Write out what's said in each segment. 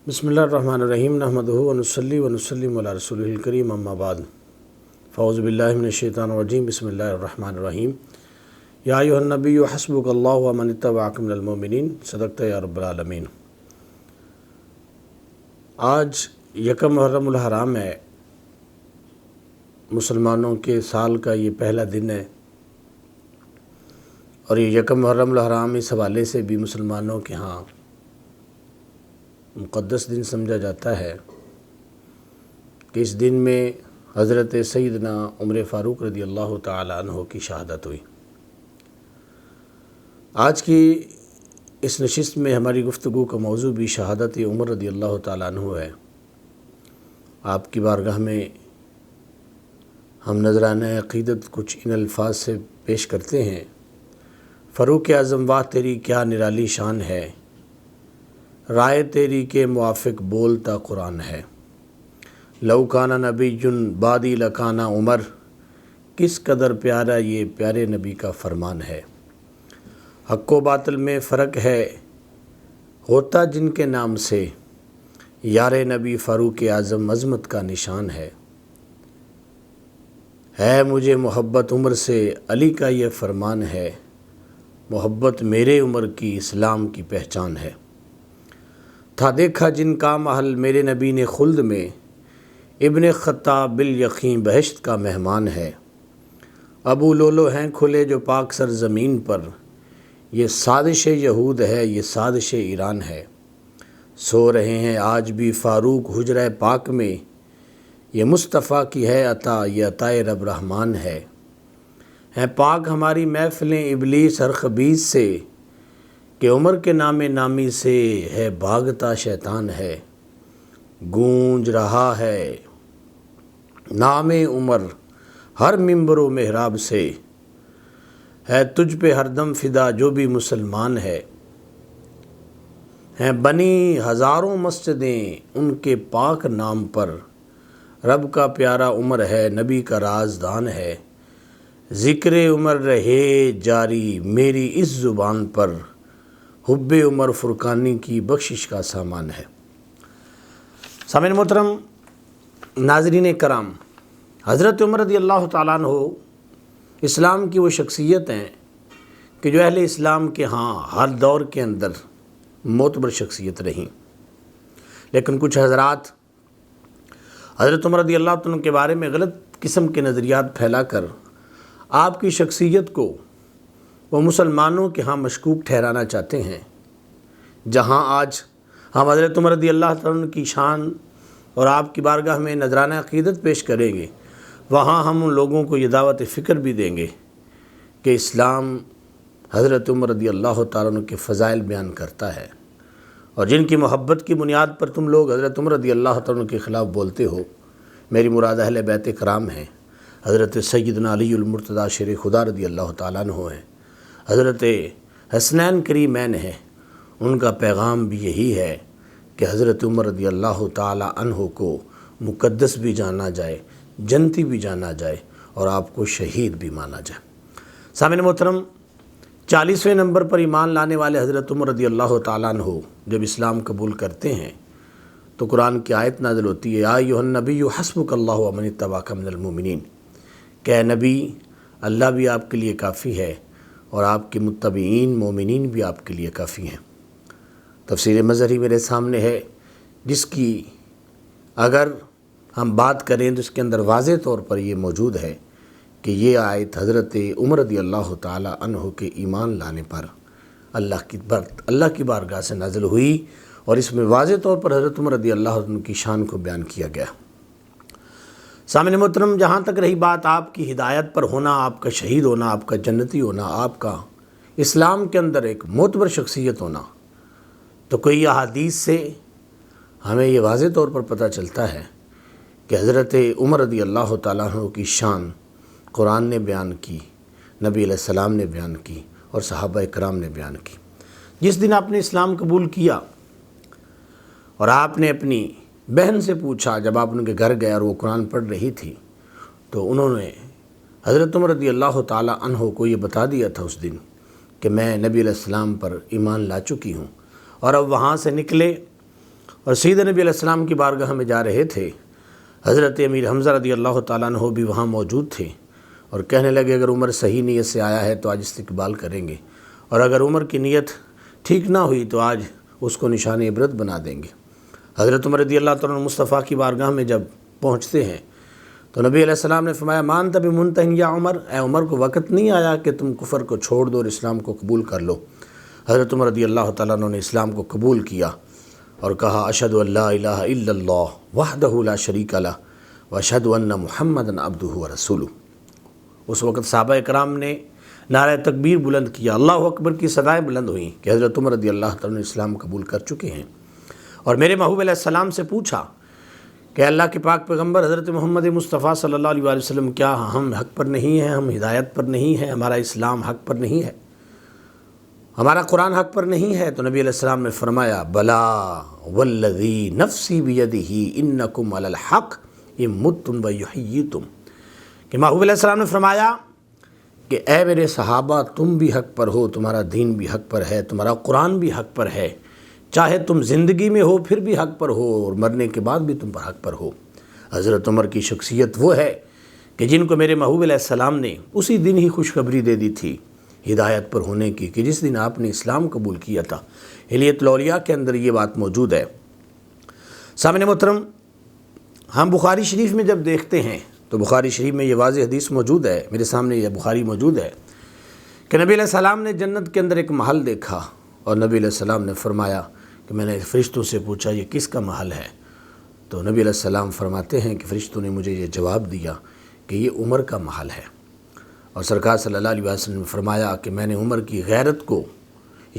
بسم اللہ الرحمن الرحیم نحمدہ ونصلی ونسلم علی رسولہ الکریم اما بعد فاعوذ باللہ من الشیطان الرجیم بسم اللہ الرحمن الرحیم یا ایھا النبی حسبک اللہ ومن اتبعک من المؤمنین صدقت یا رب العالمین۔ آج یکم محرم الحرام ہے، مسلمانوں کے سال کا یہ پہلا دن ہے، اور یہ یکم محرم الحرام اس حوالے سے بھی مسلمانوں کے ہاں مقدس دن سمجھا جاتا ہے کہ اس دن میں حضرت سیدنا عمر فاروق رضی اللہ تعالی عنہ کی شہادت ہوئی۔ آج کی اس نشست میں ہماری گفتگو کا موضوع بھی شہادت عمر رضی اللہ تعالی عنہ ہے۔ آپ کی بارگاہ میں ہم نذرانہ عقیدت کچھ ان الفاظ سے پیش کرتے ہیں۔ فاروق اعظم واہ تیری کیا نرالی شان ہے، رائے تیری کے موافق بولتا قرآن ہے۔ لو کانا نبی جن بادی لکانا عمر، کس قدر پیارا یہ پیارے نبی کا فرمان ہے۔ حق و باطل میں فرق ہے ہوتا جن کے نام سے، یار نبی فاروق اعظم عظمت کا نشان ہے مجھے محبت عمر سے، علی کا یہ فرمان ہے، محبت میرے عمر کی اسلام کی پہچان ہے۔ تھا دیکھا جن کا محل میرے نبی نے خلد میں، ابن خطاب بالیقین بہشت کا مہمان ہے۔ ابو لولو ہیں کھلے جو پاک سر زمین پر، یہ سازش یہود ہے یہ سازش ایران ہے۔ سو رہے ہیں آج بھی فاروق حجرہ پاک میں، یہ مصطفیٰ کی ہے عطا یہ عطائے رب رحمان ہے۔ ہیں پاک ہماری محفلیں ابلیس ہر خبیث سے، کہ عمر کے نام نامی سے ہے بھاگتا شیطان ہے۔ گونج رہا ہے نام عمر ہر منبر و محراب سے، ہے تجھ پہ ہر دم فدا جو بھی مسلمان ہے۔ ہیں بنی ہزاروں مسجدیں ان کے پاک نام پر، رب کا پیارا عمر ہے نبی کا رازدان ہے۔ ذکر عمر رہے جاری میری اس زبان پر، حب عمر فرقانی کی بخشش کا سامان ہے۔ سامعین محترم، ناظرین کرام، حضرت عمر رضی اللہ تعالیٰ عنہ اسلام کی وہ شخصیت ہیں کہ جو اہل اسلام کے ہاں ہر دور کے اندر معتبر شخصیت رہیں، لیکن کچھ حضرات حضرت عمر رضی اللہ عنہ کے بارے میں غلط قسم کے نظریات پھیلا کر آپ کی شخصیت کو وہ مسلمانوں کے ہاں مشکوک ٹھہرانا چاہتے ہیں۔ جہاں آج ہم حضرت عمر رضی اللہ عنہ کی شان اور آپ کی بارگاہ میں نذرانہ عقیدت پیش کریں گے، وہاں ہم ان لوگوں کو یہ دعوت فکر بھی دیں گے کہ اسلام حضرت عمر رضی اللہ تعالیٰ عنہ کے فضائل بیان کرتا ہے، اور جن کی محبت کی بنیاد پر تم لوگ حضرت عمر رضی اللہ تعالیٰ عنہ کے خلاف بولتے ہو، میری مراد اہل بیت کرام ہیں۔ حضرت سیدنا علی المرتضیٰ شیر خدا رضی اللہ تعالیٰ عنہ ہیں، حضرت حسنین کریمین ہیں۔ ان کا پیغام بھی یہی ہے کہ حضرت عمر رضی اللہ تعالیٰ عنہ کو مقدس بھی جانا جائے، جنتی بھی جانا جائے، اور آپ کو شہید بھی مانا جائے۔ سامعین محترم، 40ویں نمبر پر ایمان لانے والے حضرت عمر رضی اللہ تعالیٰ عنہ جب اسلام قبول کرتے ہیں تو قرآن کی آیت نازل ہوتی ہے، یا ایھا النبی حسبک اللہ ومن اتبعک من المؤمنین، کہ اے نبی اللہ بھی آپ کے لیے کافی ہے اور آپ کے متبعین مومنین بھی آپ کے لیے کافی ہیں۔ تفسیر مظہری میرے سامنے ہے، جس کی اگر ہم بات کریں تو اس کے اندر واضح طور پر یہ موجود ہے کہ یہ آیت حضرت عمر رضی اللہ تعالی عنہ کے ایمان لانے پر اللہ کی بارگاہ سے نازل ہوئی، اور اس میں واضح طور پر حضرت عمر رضی اللہ عنہ کی شان کو بیان کیا گیا۔ سامعین محترم، جہاں تک رہی بات آپ کی ہدایت پر ہونا، آپ کا شہید ہونا، آپ کا جنتی ہونا، آپ کا اسلام کے اندر ایک معتبر شخصیت ہونا، تو کوئی احادیث سے ہمیں یہ واضح طور پر پتہ چلتا ہے کہ حضرت عمر رضی اللہ تعالیٰ عنہ کی شان قرآن نے بیان کی، نبی علیہ السلام نے بیان کی، اور صحابہ کرام نے بیان کی۔ جس دن آپ نے اسلام قبول کیا اور آپ نے اپنی بہن سے پوچھا، جب آپ ان کے گھر گئے اور وہ قرآن پڑھ رہی تھی، تو انہوں نے حضرت عمر رضی اللہ تعالیٰ عنہ کو یہ بتا دیا تھا اس دن کہ میں نبی علیہ السلام پر ایمان لا چکی ہوں، اور اب وہاں سے نکلے اور سیدنا نبی علیہ السلام کی بارگاہ میں جا رہے تھے، حضرت امیر حمزہ رضی اللہ تعالیٰ عنہ بھی وہاں موجود تھے، اور کہنے لگے اگر عمر صحیح نیت سے آیا ہے تو آج استقبال کریں گے، اور اگر عمر کی نیت ٹھیک نہ ہوئی تو آج اس کو نشان عبرت بنا دیں گے۔ حضرت عمر رضی اللہ تعالیٰ عنہ مصطفیٰ کی بارگاہ میں جب پہنچتے ہیں تو نبی علیہ السلام نے فرمایا مان تب منتہن یا عمر، اے عمر کو وقت نہیں آیا کہ تم کفر کو چھوڑ دو اور اسلام کو قبول کر لو۔ حضرت عمر رضی اللہ تعالیٰ عنہ نے اسلام کو قبول کیا اور کہا اشہد ان لا الہ الا اللہ وحدہ لا شریک لہ واشہد ان محمدا عبدہ ورسولہ۔ اس وقت صحابہ کرام نے نعرہ تکبیر بلند کیا، اللہ اکبر کی صدائیں بلند ہوئیں کہ حضرت عمر رضی اللہ تعالیٰ نے اسلام قبول کر چکے ہیں، اور میرے محبوب علیہ السلام سے پوچھا کہ اللہ کے پاک پیغمبر حضرت محمد مصطفیٰ صلی اللہ علیہ وسلم کیا ہم حق پر نہیں ہیں، ہم ہدایت پر نہیں ہیں، ہمارا اسلام حق پر نہیں ہے، ہمارا قرآن حق پر نہیں ہے؟ تو نبی علیہ السلام نے فرمایا بلا والذی نفسی بیدہ انکم علی الحق ان متم و یحییتم، کہ محبوب علیہ السلام نے فرمایا کہ اے میرے صحابہ تم بھی حق پر ہو، تمہارا دین بھی حق پر ہے، تمہارا قرآن بھی حق پر ہے، چاہے تم زندگی میں ہو پھر بھی حق پر ہو اور مرنے کے بعد بھی تم پر حق پر ہو۔ حضرت عمر کی شخصیت وہ ہے کہ جن کو میرے محبوب علیہ السلام نے اسی دن ہی خوشخبری دے دی تھی ہدایت پر ہونے کی، کہ جس دن آپ نے اسلام قبول کیا تھا۔ حلیۃ الاولیاء کے اندر یہ بات موجود ہے۔ سامعین محترم، ہم بخاری شریف میں جب دیکھتے ہیں تو بخاری شریف میں یہ واضح حدیث موجود ہے، میرے سامنے یہ بخاری موجود ہے کہ نبی علیہ السلام نے جنت کے اندر ایک محل دیکھا، اور نبی علیہ السلام نے فرمایا کہ میں نے فرشتوں سے پوچھا یہ کس کا محل ہے؟ تو نبی علیہ السلام فرماتے ہیں کہ فرشتوں نے مجھے یہ جواب دیا کہ یہ عمر کا محل ہے، اور سرکار صلی اللہ علیہ وسلم نے فرمایا کہ میں نے عمر کی غیرت کو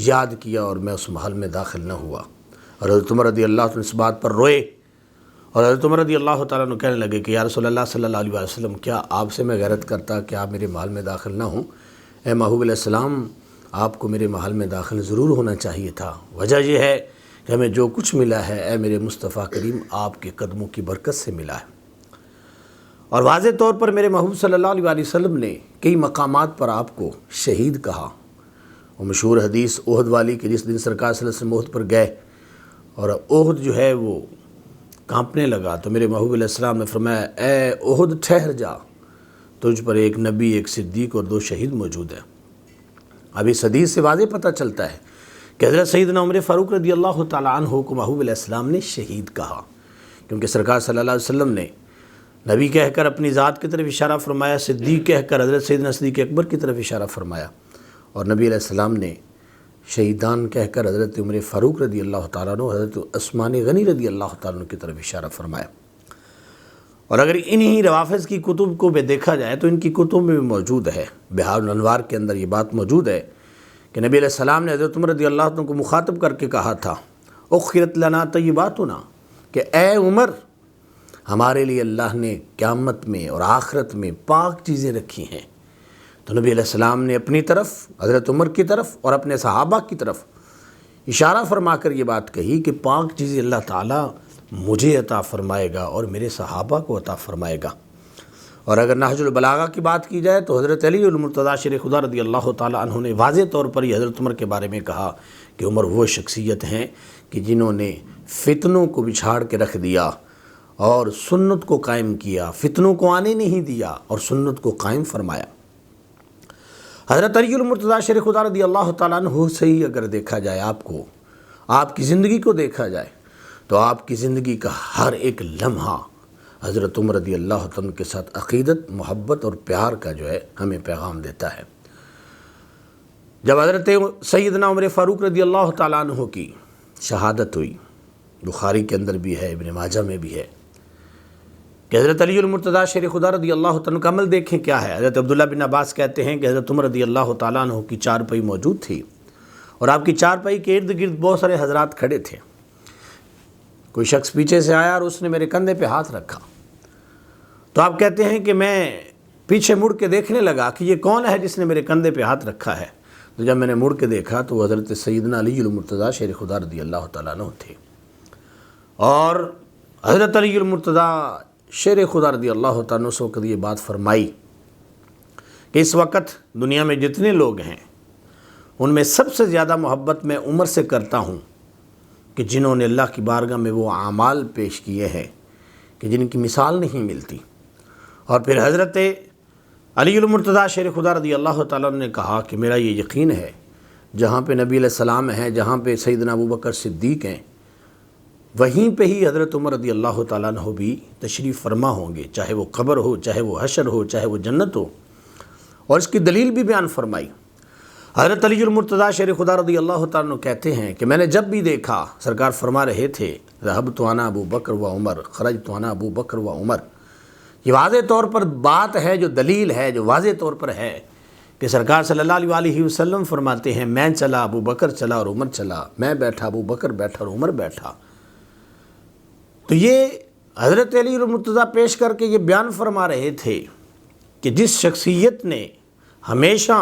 یاد کیا اور میں اس محل میں داخل نہ ہوا، اور حضرت عمر رضی اللہ عنہ اس بات پر روئے، اور حضرت عمر رضی اللہ تعالیٰ عنہ کہنے لگے کہ یا رسول اللہ صلی اللہ علیہ وسلم کیا آپ سے میں غیرت کرتا کہ آپ میرے محل میں داخل نہ ہوں؟ اے محبوب علیہ السلام آپ کو میرے محل میں داخل ضرور ہونا چاہیے تھا، وجہ یہ ہے کہ ہمیں جو کچھ ملا ہے اے میرے مصطفیٰ کریم آپ کے قدموں کی برکت سے ملا ہے۔ اور واضح طور پر میرے محبوب صلی اللہ علیہ وسلم نے کئی مقامات پر آپ کو شہید کہا، وہ مشہور حدیث احد والی کہ جس دن سرکار صلی اللہ علیہ وسلم احد پر گئے اور احد جو ہے وہ کانپنے لگا، تو میرے محبوب علیہ السلام نے فرمایا اے احد ٹھہر جا، تجھ پر ایک نبی، ایک صدیق اور 2 شہید موجود ہیں۔ اب اس حدیث سے واضح پتہ چلتا ہے کہ حضرت سیدنا عمر فاروق رضی اللہ تعالیٰ عنہ کو محبوب علیہ السلام نے شہید کہا، کیونکہ سرکار صلی اللہ علیہ وسلم نے نبی کہہ کر اپنی ذات کی طرف اشارہ فرمایا، صدیق کہہ کر حضرت سیدنا صدیق اکبر کی طرف اشارہ فرمایا، اور نبی علیہ السلام نے شہیدان کہہ کر حضرت عمر فاروق رضی اللہ تعالیٰ عنہ، حضرت عثمان غنی رضی اللہ تعالیٰ عنہ کی طرف اشارہ فرمایا۔ اور اگر انہی روافظ کی کتب کو بھی دیکھا جائے تو ان کی کتب میں بھی موجود ہے، بہار الانوار کے اندر یہ بات موجود ہے کہ نبی علیہ السلام نے حضرت عمر رضی اللہ عنہ کو مخاطب کر کے کہا تھا اخرت لنا طیباتنا، کہ اے عمر ہمارے لیے اللہ نے قیامت میں اور آخرت میں پاک چیزیں رکھی ہیں۔ تو نبی علیہ السلام نے اپنی طرف، حضرت عمر کی طرف اور اپنے صحابہ کی طرف اشارہ فرما کر یہ بات کہی کہ پاک چیزیں اللہ تعالیٰ مجھے عطا فرمائے گا اور میرے صحابہ کو عطا فرمائے گا۔ اور اگر نہج البلاغہ کی بات کی جائے تو حضرت علی المرتضیٰ شیر خدا رضی اللہ تعالیٰ عنہ نے واضح طور پر یہ حضرت عمر کے بارے میں کہا کہ عمر وہ شخصیت ہیں کہ جنہوں نے فتنوں کو بچھاڑ کے رکھ دیا اور سنت کو قائم کیا، فتنوں کو آنے نہیں دیا اور سنت کو قائم فرمایا۔ حضرت علی المرتضیٰ شیر خدا رضی اللہ تعالیٰ عنہ سے ہی اگر دیکھا جائے، آپ کی زندگی کو دیکھا جائے تو آپ کی زندگی کا ہر ایک لمحہ حضرت عمر رضی اللہ عنہ کے ساتھ عقیدت، محبت اور پیار کا جو ہے ہمیں پیغام دیتا ہے۔ جب حضرت سیدنا عمر فاروق رضی اللہ تعالیٰ عنہ کی شہادت ہوئی، بخاری کے اندر بھی ہے، ابن ماجہ میں بھی ہے، کہ حضرت علی المرتضیٰ شیر خدا رضی اللہ عنہ کا عمل دیکھیں کیا ہے۔ حضرت عبداللہ بن عباس کہتے ہیں کہ حضرت عمر رضی اللہ تعالیٰ عنہ کی چارپائی موجود تھی، اور آپ کی چارپائی کے ارد گرد بہت سارے حضرات کھڑے تھے۔ کوئی شخص پیچھے سے آیا اور اس نے میرے کندھے پہ ہاتھ رکھا، تو آپ کہتے ہیں کہ میں پیچھے مڑ کے دیکھنے لگا کہ یہ کون ہے جس نے میرے کندھے پہ ہاتھ رکھا ہے۔ تو جب میں نے مڑ کے دیکھا تو وہ حضرت سیدنا علی المرتضیٰ شیر خدا رضی اللہ تعالیٰ عنہ تھے، اور حضرت علی المرتضیٰ شیر خدا رضی اللہ تعالیٰ عنہ سے وقت یہ بات فرمائی کہ اس وقت دنیا میں جتنے لوگ ہیں ان میں سب سے زیادہ محبت میں عمر سے کرتا ہوں، کہ جنہوں نے اللہ کی بارگاہ میں وہ اعمال پیش کیے ہیں کہ جن کی مثال نہیں ملتی۔ اور پھر حضرت علی المرتضیٰ شیر خدا رضی اللہ تعالیٰ نے کہا کہ میرا یہ یقین ہے جہاں پہ نبی علیہ السلام ہیں، جہاں پہ سیدنا ابوبکر صدیق ہیں، وہیں پہ ہی حضرت عمر رضی اللہ تعالیٰ عنہ بھی تشریف فرما ہوں گے، چاہے وہ قبر ہو، چاہے وہ حشر ہو، چاہے وہ جنت ہو۔ اور اس کی دلیل بھی بیان فرمائی۔ حضرت علی المرتضیٰ شیر خدا رضی اللہ تعالیٰ عنہ کہتے ہیں کہ میں نے جب بھی دیکھا، سرکار فرما رہے تھے ذهبت انا ابو بکر و عمر خرجت انا ابو بکر و عمر، یہ واضح طور پر بات ہے، جو دلیل ہے، جو واضح طور پر ہے کہ سرکار صلی اللہ علیہ وسلم فرماتے ہیں میں چلا، ابو بکر چلا اور عمر چلا، میں بیٹھا، ابو بکر بیٹھا اور عمر بیٹھا۔ تو یہ حضرت علی المرتضیٰ پیش کر کے یہ بیان فرما رہے تھے کہ جس شخصیت نے ہمیشہ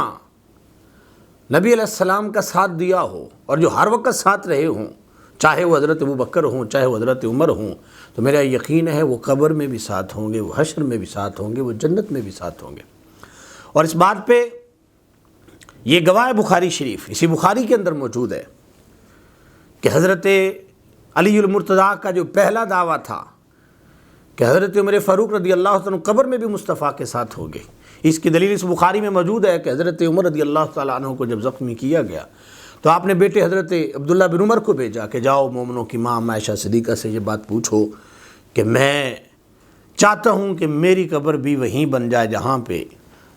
نبی علیہ السلام کا ساتھ دیا ہو اور جو ہر وقت ساتھ رہے ہوں، چاہے وہ حضرت ابو بکر ہوں، چاہے وہ حضرت عمر ہوں، تو میرا یقین ہے وہ قبر میں بھی ساتھ ہوں گے، وہ حشر میں بھی ساتھ ہوں گے، وہ جنت میں بھی ساتھ ہوں گے۔ اور اس بات پہ یہ گواہ بخاری شریف، اسی بخاری کے اندر موجود ہے کہ حضرت علی المرتضیٰ کا جو پہلا دعویٰ تھا کہ حضرت عمر فاروق رضی اللہ عنہ قبر میں بھی مصطفیٰ کے ساتھ ہو گئے، اس کی دلیل اس بخاری میں موجود ہے کہ حضرت عمر رضی اللہ تعالیٰ عنہ کو جب زخمی کیا گیا تو آپ نے بیٹے حضرت عبداللہ بن عمر کو بھیجا کہ جاؤ مومنوں کی ماں عائشہ صدیقہ سے یہ بات پوچھو کہ میں چاہتا ہوں کہ میری قبر بھی وہیں بن جائے جہاں پہ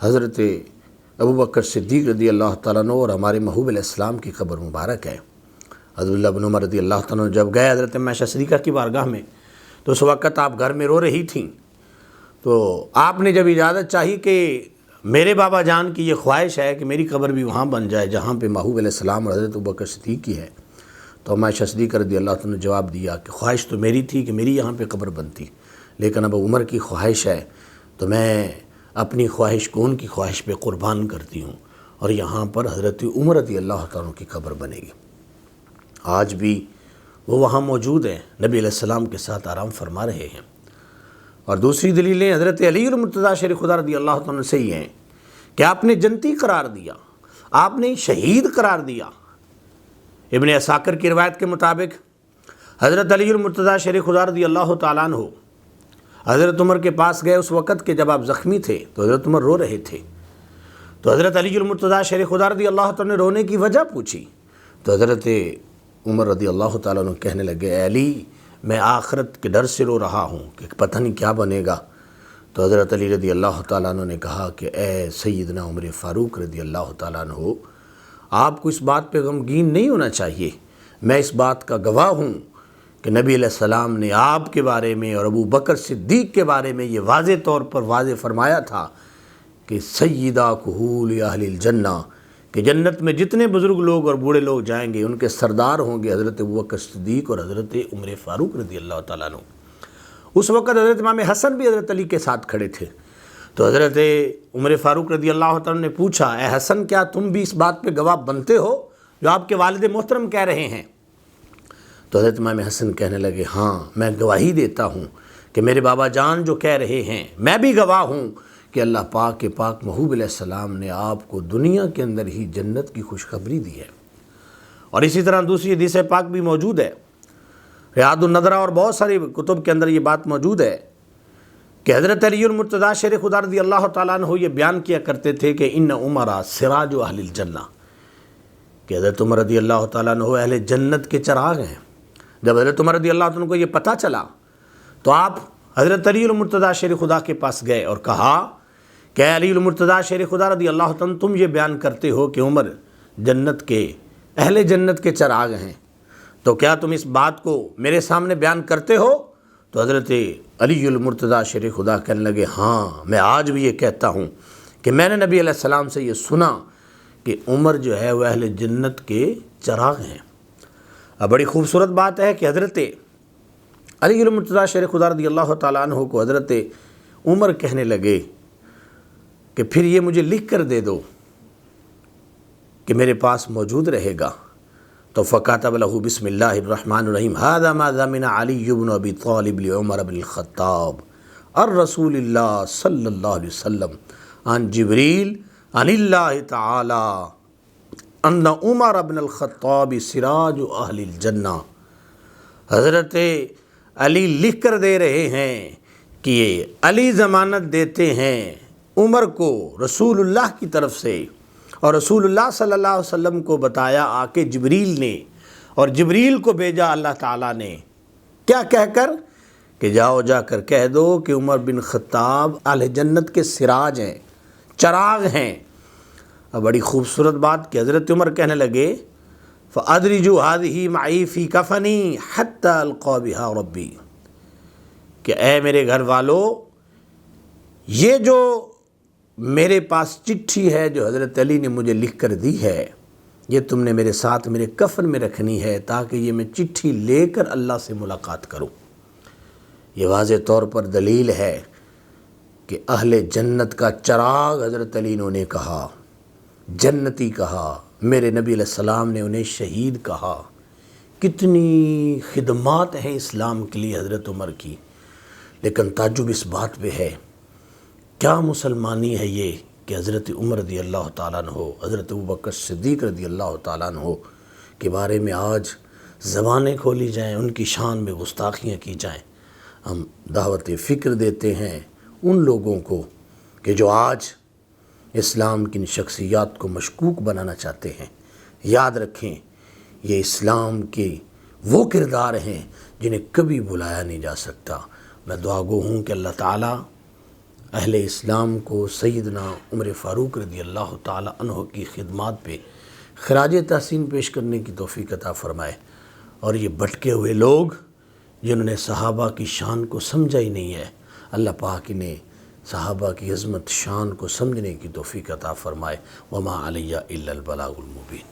حضرت ابوبکر صدیق رضی اللہ تعالیٰ عنہ اور ہمارے محبوب علیہ السلام کی قبر مبارک ہے۔ عبداللہ بن عمر رضی اللہ تعالیٰ عنہ جب گئے حضرت عائشہ صدیقہ کی بارگاہ میں تو اس وقت آپ گھر میں رو رہی تھیں، تو آپ نے جب اجازت چاہی کہ میرے بابا جان کی یہ خواہش ہے کہ میری قبر بھی وہاں بن جائے جہاں پہ محبوب علیہ السلام اور حضرت ابوبکر صدیق کی ہے، تو عائشہ صدیقہ رضی اللہ تعالیٰ نے جواب دیا کہ خواہش تو میری تھی کہ میری یہاں پہ قبر بنتی، لیکن اب عمر کی خواہش ہے تو میں اپنی خواہش کو ان کی خواہش پہ قربان کرتی ہوں اور یہاں پر حضرت عمر رضی اللہ تعالیٰ کی قبر بنے گی۔ آج بھی وہ وہاں موجود ہیں، نبی علیہ السلام کے ساتھ آرام فرما رہے ہیں۔ اور دوسری دلیلیں حضرت علی المرتضیٰ شیر خدا رضی اللہ تعالیٰ سے ہی ہیں کہ آپ نے جنتی قرار دیا، آپ نے شہید قرار دیا۔ ابن عساکر کی روایت کے مطابق حضرت علی المرتضیٰ شیر خدا رضی اللہ تعالیٰ عنہ حضرت عمر کے پاس گئے اس وقت کہ جب آپ زخمی تھے تو حضرت عمر رو رہے تھے، تو حضرت علی المرتضیٰ شیر خدا رضی اللہ تعالیٰ نے رونے کی وجہ پوچھی، تو حضرت عمر رضی اللہ تعالیٰ عنہ کہنے لگے اے علی میں آخرت کے ڈر سے رو رہا ہوں کہ پتہ نہیں کیا بنے گا۔ تو حضرت علی رضی اللہ تعالیٰ عنہ نے کہا کہ اے سیدنا عمر فاروق رضی اللہ تعالیٰ عنہ، آپ کو اس بات پہ غمگین نہیں ہونا چاہیے، میں اس بات کا گواہ ہوں کہ نبی علیہ السلام نے آپ کے بارے میں اور ابو بکر صدیق کے بارے میں یہ واضح طور پر واضح فرمایا تھا کہ سیدہ کہول اہل الجنہ، کہ جنت میں جتنے بزرگ لوگ اور بوڑھے لوگ جائیں گے ان کے سردار ہوں گے حضرت ابوبکر صدیق اور حضرت عمر فاروق رضی اللہ تعالیٰ عنہ۔ اس وقت حضرت امام حسن بھی حضرت علی کے ساتھ کھڑے تھے، تو حضرت عمر فاروق رضی اللہ تعالیٰ نے پوچھا اے حسن کیا تم بھی اس بات پہ گواہ بنتے ہو جو آپ کے والد محترم کہہ رہے ہیں؟ تو حضرت امام حسن کہنے لگے ہاں میں گواہی دیتا ہوں کہ میرے بابا جان جو کہہ رہے ہیں میں بھی گواہ ہوں کہ اللہ پاک کے پاک محبوب علیہ السلام نے آپ کو دنیا کے اندر ہی جنت کی خوشخبری دی ہے۔ اور اسی طرح دوسری حدیث پاک بھی موجود ہے، ریاض النظرہ اور بہت ساری کتب کے اندر یہ بات موجود ہے کہ حضرت علی المرتضیٰ شیر خدا رضی اللہ تعالیٰ عنہ یہ بیان کیا کرتے تھے کہ ان عمرہ سراج اہل الجنہ، کہ حضرت عمر رضی اللہ تعالیٰ عنہ اہل جنت کے چراغ ہیں۔ جب حضرت عمر رضی اللہ عنہ کو یہ پتہ چلا تو آپ حضرت علی المرتضیٰ شیر خدا کے پاس گئے اور کہا کہ اے علی المرتضیٰ شیر خدا رضی اللہ عنہ تم یہ بیان کرتے ہو کہ عمر جنت کے اہل جنت کے چراغ ہیں، تو کیا تم اس بات کو میرے سامنے بیان کرتے ہو؟ تو حضرت علی المرتضیٰ شیر خدا کہنے لگے ہاں میں آج بھی یہ کہتا ہوں کہ میں نے نبی علیہ السلام سے یہ سنا کہ عمر جو ہے وہ اہل جنت کے چراغ ہیں۔ اب بڑی خوبصورت بات ہے کہ حضرت علی المرتضیٰ شیر خدا رضی اللہ تعالیٰ عنہ کو حضرت عمر کہنے لگے کہ پھر یہ مجھے لکھ کر دے دو کہ میرے پاس موجود رہے گا، تو فکاتب لہ بسم اللہ الرحمن الرحیم ھذا ما ضمن علی بن ابی طالب لعمر بن الخطاب الرسول اللہ صلی اللہ علیہ وسلم عن جبریل عن اللہ تعالی ان عمر بن الخطاب سراج اہل الجنہ حضرت علی لکھ کر دے رہے ہیں کہ علی ضمانت دیتے ہیں عمر کو رسول اللہ کی طرف سے، اور رسول اللہ صلی اللہ علیہ وسلم کو بتایا آ کے جبریل نے، اور جبریل کو بھیجا اللہ تعالیٰ نے کیا کہہ کر کہ جاؤ جا کر کہہ دو کہ عمر بن خطاب اہل جنت کے سراج ہیں، چراغ ہیں۔ اب بڑی خوبصورت بات کہ حضرت عمر کہنے لگے فَأَدْرِجُوا هَذِهِ مَعِي فِي كَفَنِي حَتَّى أَلْقَى بِهَا رَبِّي، کہ اے میرے گھر والو، یہ جو میرے پاس چٹھی ہے جو حضرت علی نے مجھے لکھ کر دی ہے، یہ تم نے میرے ساتھ میرے کفن میں رکھنی ہے تاکہ یہ میں چٹھی لے کر اللہ سے ملاقات کروں۔ یہ واضح طور پر دلیل ہے کہ اہل جنت کا چراغ حضرت علی نے کہا، جنتی کہا، میرے نبی علیہ السلام نے انہیں شہید کہا۔ کتنی خدمات ہیں اسلام کے لیے حضرت عمر کی، لیکن تعجب اس بات پہ ہے کیا مسلمانی ہے یہ کہ حضرت عمر رضی اللہ تعالیٰ عنہ، حضرت ابوبکر صدیق رضی اللہ تعالیٰ عنہ کے بارے میں آج زبانیں کھولی جائیں، ان کی شان میں گستاخیاں کی جائیں۔ ہم دعوت فکر دیتے ہیں ان لوگوں کو کہ جو آج اسلام کی ان شخصیات کو مشکوک بنانا چاہتے ہیں۔ یاد رکھیں یہ اسلام کے وہ کردار ہیں جنہیں کبھی بلایا نہیں جا سکتا۔ میں دعا گو ہوں کہ اللہ تعالیٰ اہل اسلام کو سیدنا عمر فاروق رضی اللہ تعالیٰ عنہ کی خدمات پہ خراج تحسین پیش کرنے کی توفیق عطا فرمائے، اور یہ بھٹکے ہوئے لوگ جنہوں نے صحابہ کی شان کو سمجھا ہی نہیں ہے، اللہ پاک انہیں صحابہ کی عظمت شان کو سمجھنے کی توفیق عطا فرمائے۔ وما علیہ الا البلاغ المبین۔